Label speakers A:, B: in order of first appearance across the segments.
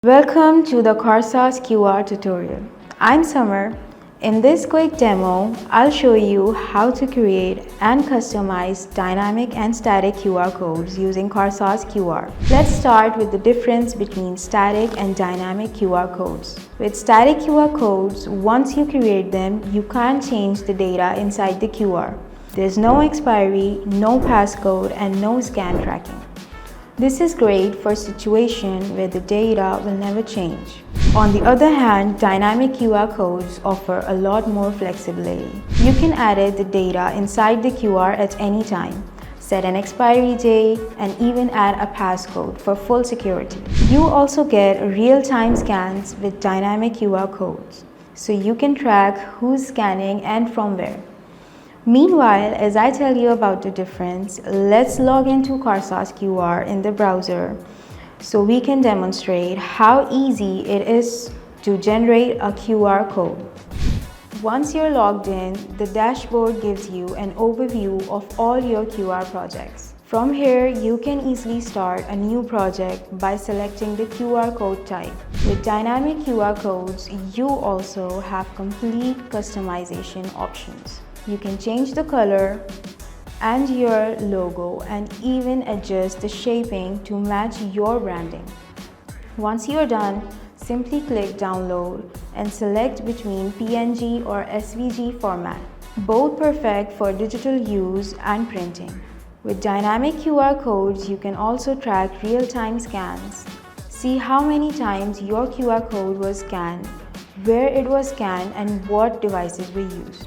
A: Welcome to the Karsaaz QR tutorial. I'm Summer. In this quick demo, I'll show you how to create and customize dynamic and static QR codes using Karsaaz QR. Let's start with the difference between static and dynamic QR codes. With static QR codes, once you create them, you can't change the data inside the QR. There's no expiry, no passcode, and no scan tracking. This is great for situations where the data will never change. On the other hand, dynamic QR codes offer a lot more flexibility. You can edit the data inside the QR at any time, set an expiry date, and even add a passcode for full security. You also get real-time scans with dynamic QR codes, so you can track who's scanning and from where. Meanwhile, as I tell you about the difference, let's log into Karsaaz QR in the browser so we can demonstrate how easy it is to generate a QR code. Once you're logged in, the dashboard gives you an overview of all your QR projects. From here, you can easily start a new project by selecting the QR code type. With dynamic QR codes, you also have complete customization options. You can change the color and your logo and even adjust the shaping to match your branding. Once you're done, simply click download and select between PNG or SVG format, both perfect for digital use and printing. With dynamic QR codes, you can also track real-time scans. See how many times your QR code was scanned, where it was scanned, and what devices were used.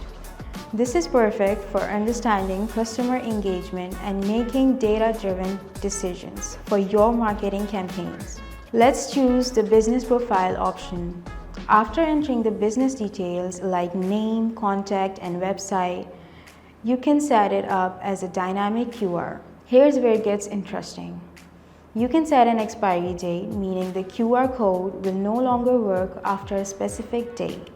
A: This is perfect for understanding customer engagement and making data-driven decisions for your marketing campaigns. Let's choose the business profile option. After entering the business details like name, contact, and website, you can set it up as a dynamic QR. Here's where it gets interesting. You can set an expiry date, meaning the QR code will no longer work after a specific date.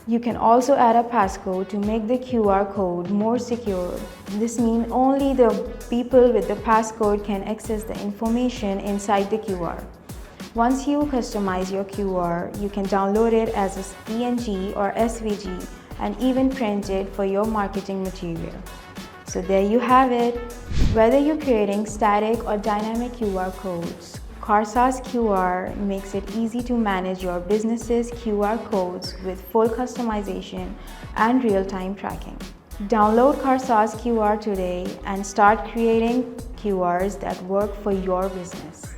A: You can also add a passcode to make the QR code more secure. This means only the people with the passcode can access the information inside the QR. Once you customize your QR, you can download it as a PNG or SVG and even print it for your marketing material. So there you have it. Whether you're creating static or dynamic QR codes, Karsaaz QR makes it easy to manage your business's QR codes with full customization and real-time tracking. Download Karsaaz QR today and start creating QRs that work for your business.